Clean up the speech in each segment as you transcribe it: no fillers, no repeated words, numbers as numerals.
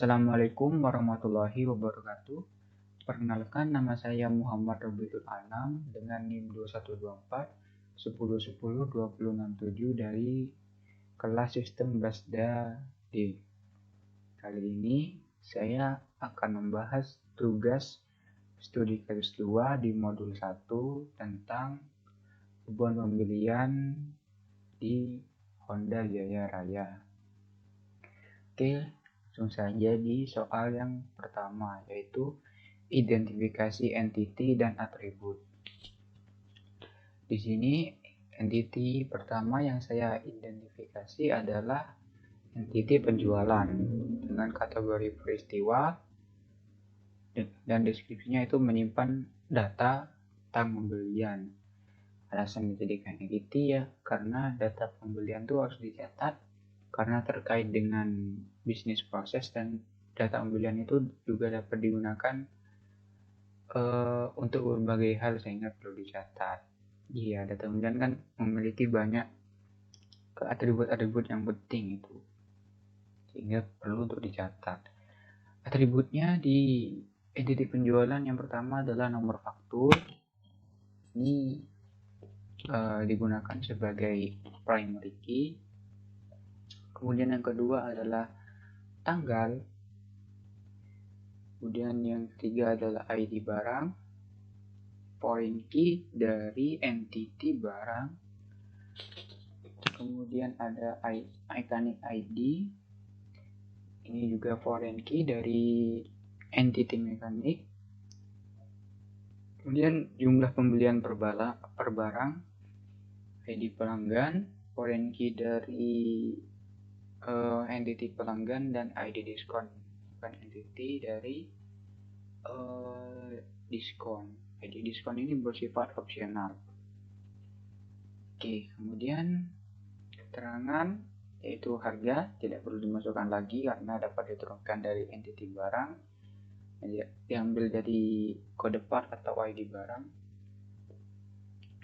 Assalamualaikum warahmatullahi wabarakatuh. Perkenalkan, nama saya Muhammad Robitul Anam dengan NIM 2124 1010 2067 dari kelas Sistem Basda D. Kali ini saya akan membahas tugas studi garis 2 di modul 1 tentang beban pembelian di Honda Jaya Raya. Oke, langsung saja di soal yang pertama, yaitu identifikasi entiti dan atribut. Di sini entiti pertama yang saya identifikasi adalah entiti penjualan dengan kategori peristiwa dan deskripsinya itu menyimpan data tentang pembelian. Alasan dijadikan entiti ya karena data pembelian itu harus dicatat karena terkait dengan bisnis proses, dan data pembelian itu juga dapat digunakan untuk berbagai hal sehingga perlu dicatat. Iya, data pembelian kan memiliki banyak atribut-atribut yang penting itu sehingga perlu untuk dicatat. Atributnya di entiti penjualan yang pertama adalah nomor faktur. Ini digunakan sebagai primary key. Kemudian yang kedua adalah tanggal. Kemudian yang ketiga adalah ID barang, foreign key dari entity barang. Kemudian ada iconic ID. Ini juga foreign key dari entity mekanik. Kemudian jumlah pembelian per barang, ID pelanggan, foreign key dari entity pelanggan, dan ID diskon bukan entity dari diskon. ID diskon ini bersifat opsional. Oke, kemudian keterangan yaitu harga tidak perlu dimasukkan lagi karena dapat diturunkan dari entity barang, diambil dari kode part atau ID barang.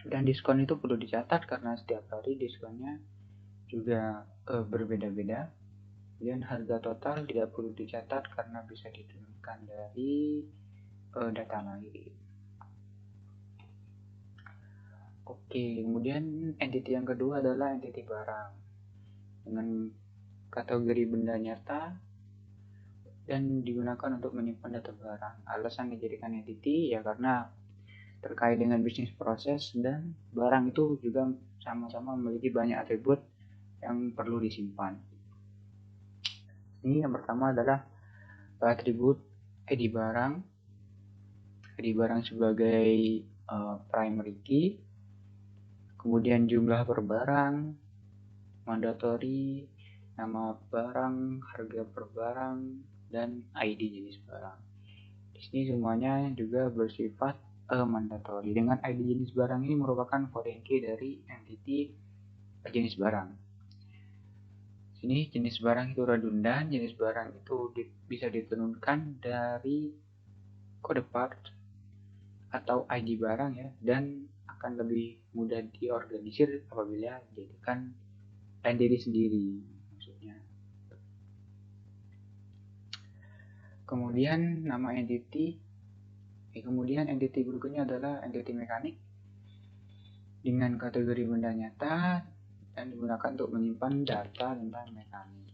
Dan diskon itu perlu dicatat karena setiap hari diskonnya juga berbeda-beda. Kemudian harga total tidak perlu dicatat karena bisa diturunkan dari data lain. Oke, kemudian entity yang kedua adalah entity barang dengan kategori benda nyata dan digunakan untuk menyimpan data barang. Alasan dijadikan entity ya karena terkait dengan bisnis proses, dan barang itu juga sama-sama memiliki banyak atribut yang perlu disimpan. Ini yang pertama adalah atribut ID barang. ID barang sebagai primary key. Kemudian jumlah per barang, mandatory, nama barang, harga per barang, dan ID jenis barang. Di sini semuanya juga bersifat mandatory. Dengan ID jenis barang ini merupakan foreign key dari entity jenis barang. Sini jenis barang itu redundan, jenis barang itu bisa diturunkan dari kode part atau ID barang ya, dan akan lebih mudah diorganisir apabila dijadikan entity sendiri maksudnya. Kemudian nama entity. Kemudian entity berikutnya adalah entity mekanik dengan kategori benda nyata dan digunakan untuk menyimpan data tentang mekanik.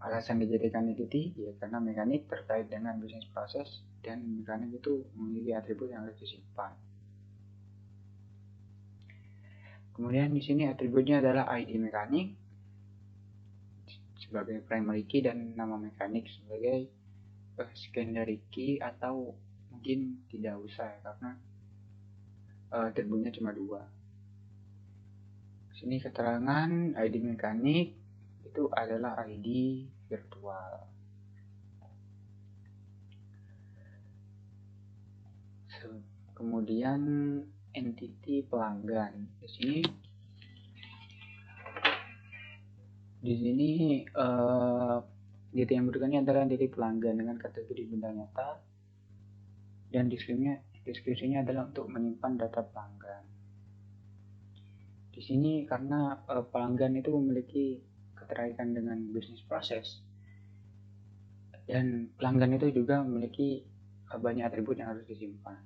Alasan dijadikan entity ya karena mekanik terkait dengan bisnis proses, dan mekanik itu memiliki atribut yang harus disimpan. Kemudian di sini atributnya adalah ID mekanik sebagai primary key dan nama mekanik sebagai secondary key, atau mungkin tidak usah ya karena atributnya cuma 2. Sini keterangan ID mekanik itu adalah ID virtual. Kemudian entity pelanggan. Di sini entity yang berikutnya adalah entity pelanggan dengan kategori benda nyata dan deskripsinya adalah untuk menyimpan data pelanggan. Di sini karena pelanggan itu memiliki keterkaitan dengan bisnis proses, Dan pelanggan itu juga memiliki banyak atribut yang harus disimpan.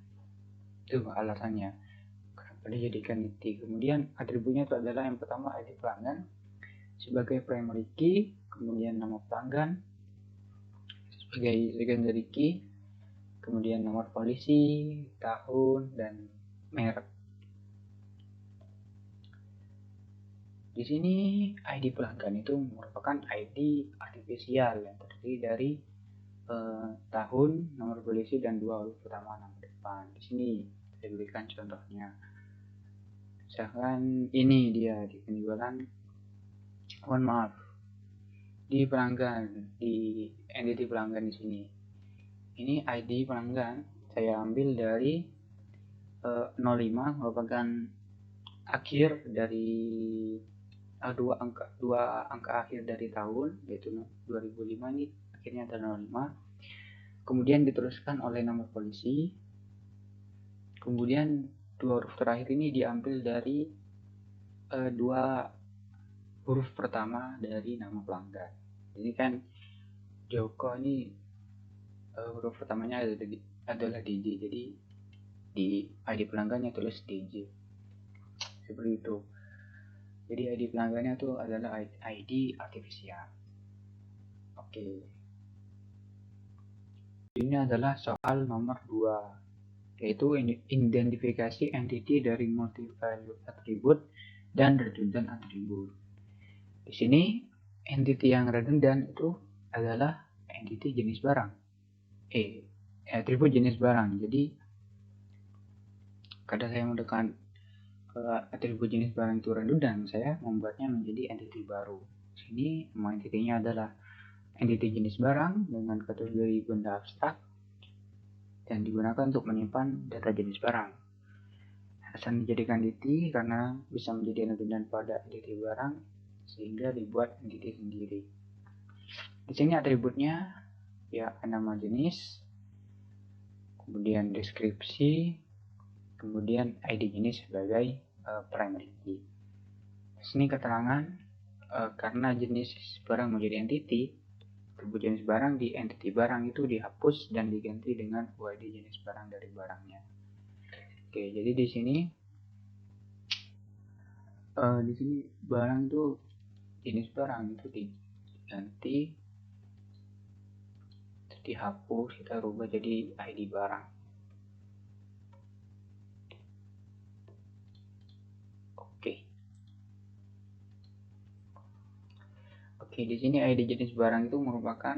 Itu alasannya kenapa dijadikan ID. Kemudian atributnya itu adalah yang pertama ID pelanggan sebagai primary key, kemudian nama pelanggan sebagai secondary key, kemudian nomor polisi, tahun, dan merek. Di sini ID pelanggan itu merupakan ID artifisial yang terdiri dari tahun, nomor polisi, dan 2 huruf pertama nama depan. Di sini saya berikan contohnya. Misalkan ini dia di penjualan, mohon maaf, di pelanggan, di entity pelanggan di sini. Ini ID pelanggan saya ambil dari 05 merupakan akhir dari dua angka akhir dari tahun, yaitu 2005. Ini akhirnya ada 05, kemudian diteruskan oleh nomor polisi, kemudian 2 huruf terakhir ini diambil dari 2 huruf pertama dari nama pelanggan. Ini kan Joko ini huruf pertamanya adalah DJ, jadi di ID pelanggannya tulis DJ, seperti itu. Jadi ID pelanggannya itu adalah ID artifisial. Oke. Ini adalah soal nomor 2, yaitu identifikasi entity dari multi-value attribute dan redundant attribute. Di sini entity yang redundant itu adalah entity jenis barang. Atribut jenis barang. Jadi karena saya menggunakan atribut jenis barang itu redundant, saya membuatnya menjadi entity baru. Di sini nama entity-nya adalah entity jenis barang dengan kategori benda abstrak dan digunakan untuk menyimpan data jenis barang. Alasan dijadikan entity karena bisa menjadi redundant pada entity barang sehingga dibuat entity sendiri. Di sini atributnya ya nama jenis, kemudian deskripsi, kemudian ID jenis sebagai primary key. Di sini keterangan karena jenis barang menjadi entity, atribut jenis barang di entity barang itu dihapus dan diganti dengan UID jenis barang dari barangnya. Oke, jadi di sini barang itu jenis barang itu diganti, dihapus, kita rubah jadi ID barang. Oke, di sini ID jenis barang itu merupakan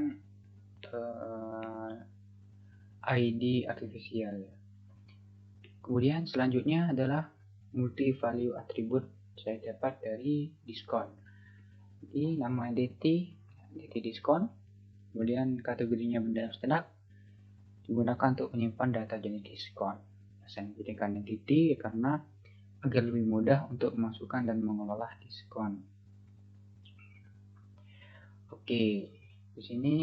ID artifisial. Kemudian selanjutnya adalah multi value attribute saya dapat dari diskon. Jadi nama entity diskon, kemudian kategorinya benda abstrak digunakan untuk menyimpan data jenis diskon. Saya menjadikan entity karena agar lebih mudah untuk memasukkan dan mengelola diskon. Oke, di sini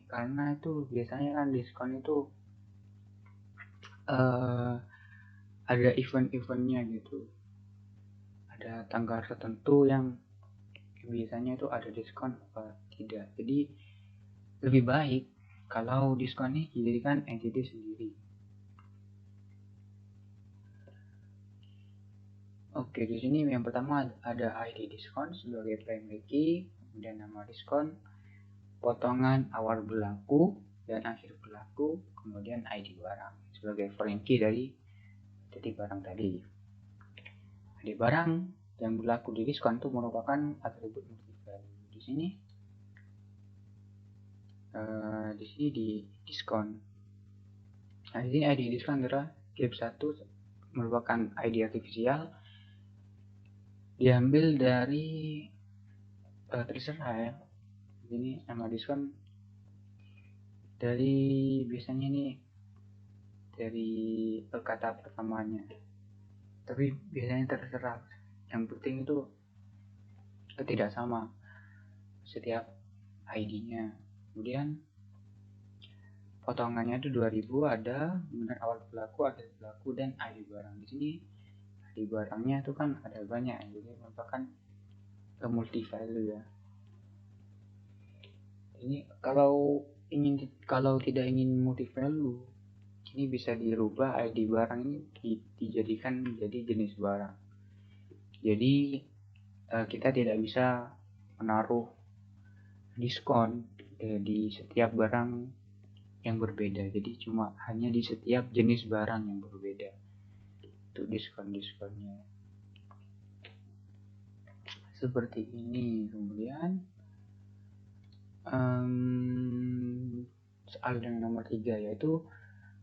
karena itu biasanya kan diskon itu ada event-eventnya gitu, ada tanggal tertentu yang biasanya itu ada diskon apa tidak. Jadi lebih baik kalau diskon ini dijadikan entity sendiri. Oke, di sini yang pertama ada ID diskon sebagai primary key, kemudian nama diskon, potongan awal berlaku dan akhir berlaku, kemudian ID barang sebagai foreign key dari entity barang tadi. ID barang yang berlaku di diskon itu merupakan atribut multi-value. Di sini di diskon. Nah, di sini ID diskon adalah gap 1 merupakan ID artifisial diambil dari terserah ya. Ini nama diskon dari biasanya nih dari kata pertamanya, tapi biasanya terserah, yang penting itu tidak sama setiap ID-nya. Kemudian potongannya itu 2000 ada, kemudian awal berlaku, akhir berlaku, dan ID barang. Di sini ID barangnya itu kan ada banyak, jadi merupakan multi value ya. Ini kalau kalau tidak ingin multi value, ini bisa dirubah ID barang ini dijadikan menjadi jenis barang. Jadi kita tidak bisa menaruh diskon di setiap barang yang berbeda. Jadi cuma hanya di setiap jenis barang yang berbeda itu diskonnya seperti ini. Kemudian soal yang nomor 3 yaitu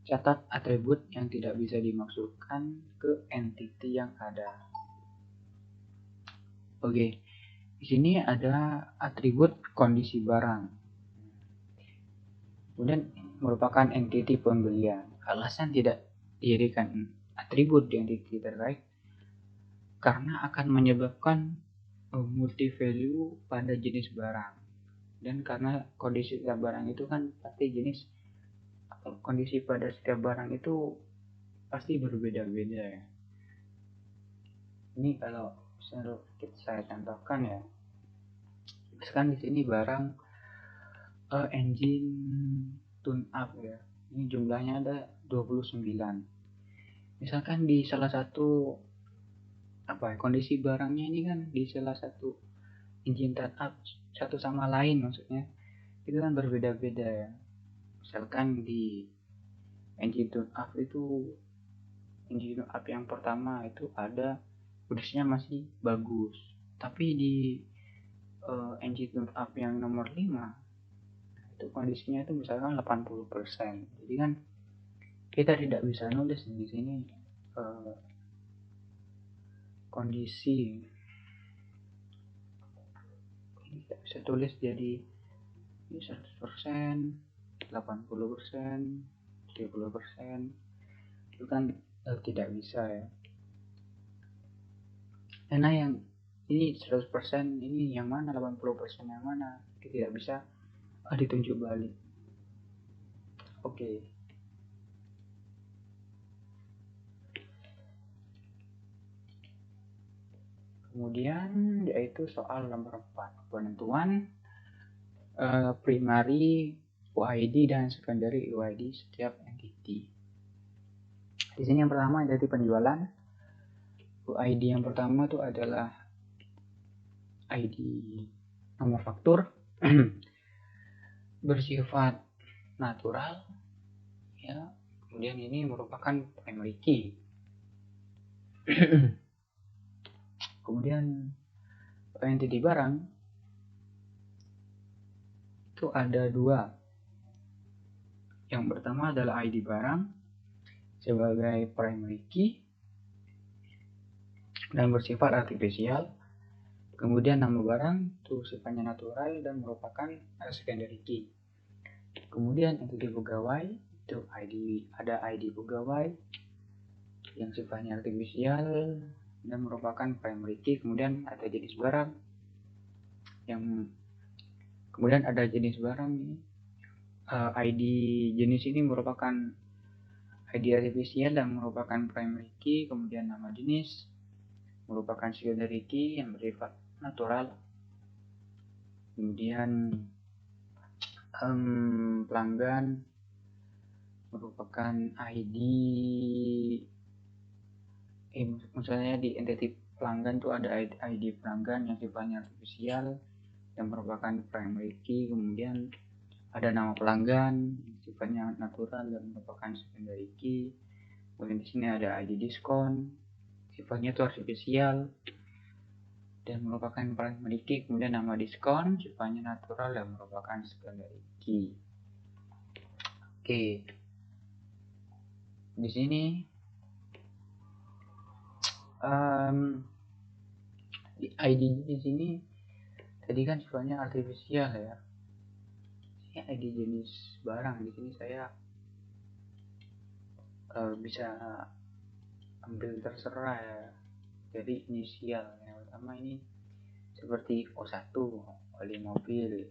catat atribut yang tidak bisa dimasukkan ke entity yang ada. Oke, di sini ada atribut kondisi barang. Kemudian merupakan entity pembelian. Alasan tidak dijadikan atribut di entity terkait karena akan menyebabkan multi value pada jenis barang. Dan karena kondisi setiap barang itu kan pasti kondisi pada setiap barang itu pasti berbeda-beda ya. Ini kalau saya contohkan ya, misalkan di sini barang engine tune up ya, ini jumlahnya ada 29. Misalkan di salah satu kondisi barangnya ini kan di salah satu engine tune up satu sama lain, maksudnya itu kan berbeda-beda ya. Misalkan di engine tune up itu, engine tune up yang pertama itu ada kondisinya masih bagus, tapi di engine tune up yang nomor 5 itu kondisinya itu misalkan 80%. Jadi kan kita tidak bisa nulis di sini kondisi, kita bisa tulis jadi 100%, 80%, 70%, itu kan tidak bisa ya. Karena yang ini 100% ini yang mana, 80% yang mana, itu tidak bisa ditunjuk balik. Oke. Kemudian yaitu soal nomor 4, penentuan primary UID dan secondary UID setiap entity. Di sini yang pertama dari penjualan, UID yang pertama itu adalah ID nomor faktur bersifat natural ya. Kemudian ini merupakan primary key. Kemudian entity barang itu ada 2. Yang pertama adalah ID barang sebagai primary key dan bersifat artifisial. Kemudian nama barang itu sifatnya natural dan merupakan secondary key. Kemudian entity pegawai itu ada ID pegawai yang sifatnya artifisial dan merupakan primary key. Kemudian ada jenis barang kemudian ada jenis barang ini ID jenis ini merupakan ID artifisial dan merupakan primary key. Kemudian nama jenis merupakan secondary key yang bersifat natural. Kemudian pelanggan merupakan ID misalnya di entity pelanggan tuh ada ID pelanggan yang sifatnya artifisial yang merupakan primary key. Kemudian ada nama pelanggan sifatnya natural dan merupakan secondary key. Kemudian di sini ada ID diskon sifatnya itu artifisial dan merupakan primary key. Kemudian nama diskon sifatnya natural dan merupakan secondary key. Oke. Di sini di ID di sini tadi kan sifatnya artifisial ya. Ini ID jenis barang, di sini saya bisa ambil terserah ya. Jadi inisial yang pertama ini seperti O1 oli mobil,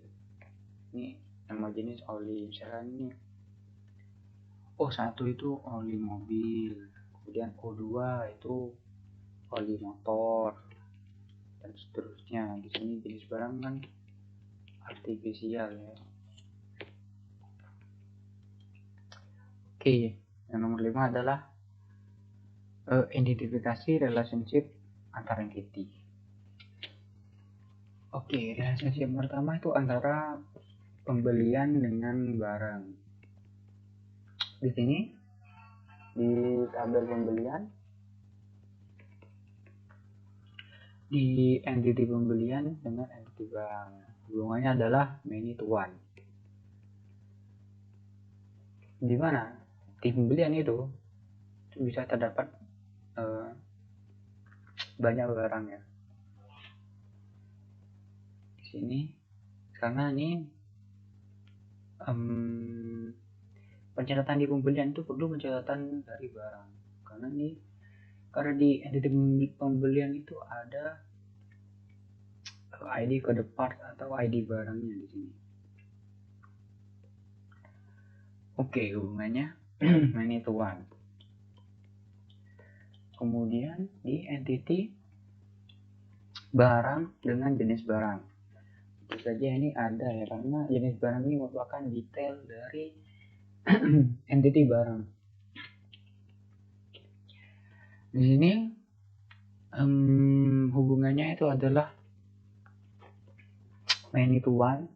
ini nama jenis oli, misalkan ini O1 itu oli mobil, kemudian O2 itu oli motor dan seterusnya. Di sini jenis barang kan artifisial ya. Oke, yang nomor 5 adalah identifikasi relationship antar entity. Oke, relationship pertama itu antara pembelian dengan barang. Di sini di tabel pembelian, di entity pembelian dengan entity barang, hubungannya adalah many to one. Di mana di pembelian itu bisa terdapat banyak barang ya. Di sini karena ini pencatatan di pembelian itu perlu pencatatan dari barang, karena di entity pembelian itu ada ID code part atau ID barangnya di sini. Oke, hubungannya many to one. Kemudian di entity barang dengan jenis barang, tentu saja ini ada ya, karena jenis barang ini merupakan detail dari entity barang. Di sini hubungannya itu adalah many to one,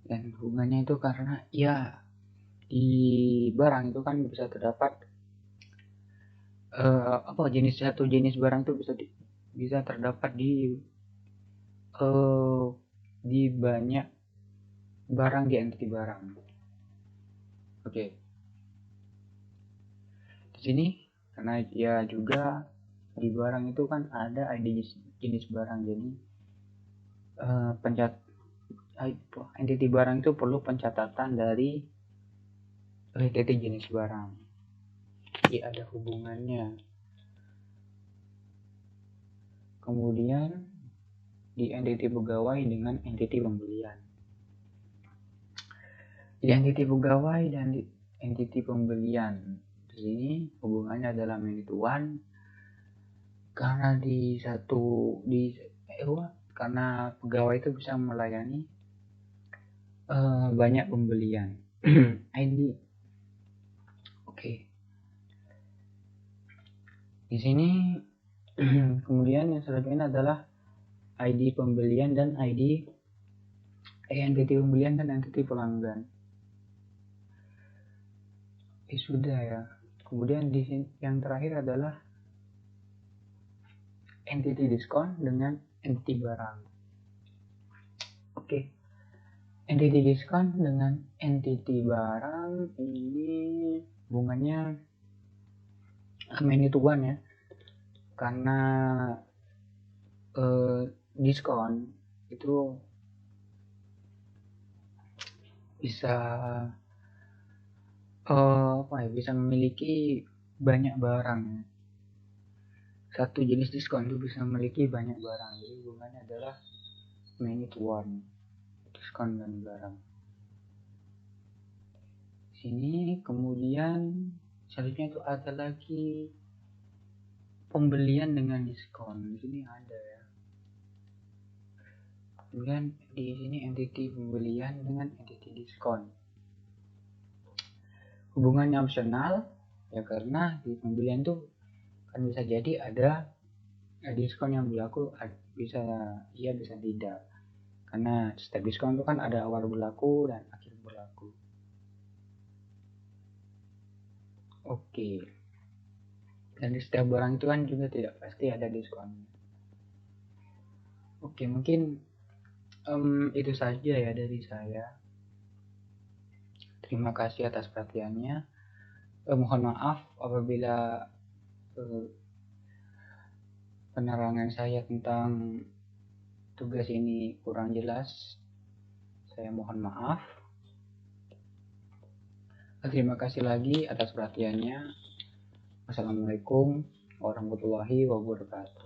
dan hubungannya itu karena ya di barang itu kan bisa terdapat satu jenis barang itu bisa terdapat di banyak barang di entity barang. Oke. Di sini karena ya juga di barang itu kan ada ID jenis barang, jadi entity barang itu perlu pencatatan dari entity jenis barang. Jadi ada hubungannya. Kemudian di entity pegawai dengan entity pembelian. Di entity pegawai dan di entity pembelian, di sini hubungannya adalah many to one, karena karena pegawai itu bisa melayani banyak pembelian. ID. Oke. Di sini kemudian yang selanjutnya adalah ID pembelian dan ID entity pembelian dan entity pelanggan. Sudah ya. Kemudian di sini yang terakhir adalah entity diskon dengan entity barang. Oke. Entity diskon dengan entity barang ini hubungannya many to one ya, karena diskon itu bisa bisa memiliki banyak barang. Satu jenis diskon itu bisa memiliki banyak barang, jadi hubungannya adalah many to one, diskon dan barang. Sini kemudian selanjutnya itu ada lagi pembelian dengan diskon. Di sini ada ya. Kemudian di sini entity pembelian dengan entity diskon. Hubungannya opsional ya, karena di pembelian itu kan bisa jadi ada diskon yang berlaku, bisa iya bisa tidak, karena setiap diskon itu kan ada awal berlaku dan akhir berlaku. Oke. Dan di setiap barang itu kan juga tidak pasti ada diskon. Oke, mungkin itu saja ya dari saya. Terima kasih atas perhatiannya. Mohon maaf apabila penerangan saya tentang tugas ini kurang jelas. Saya mohon maaf. Terima kasih lagi atas perhatiannya. Wassalamualaikum warahmatullahi wabarakatuh.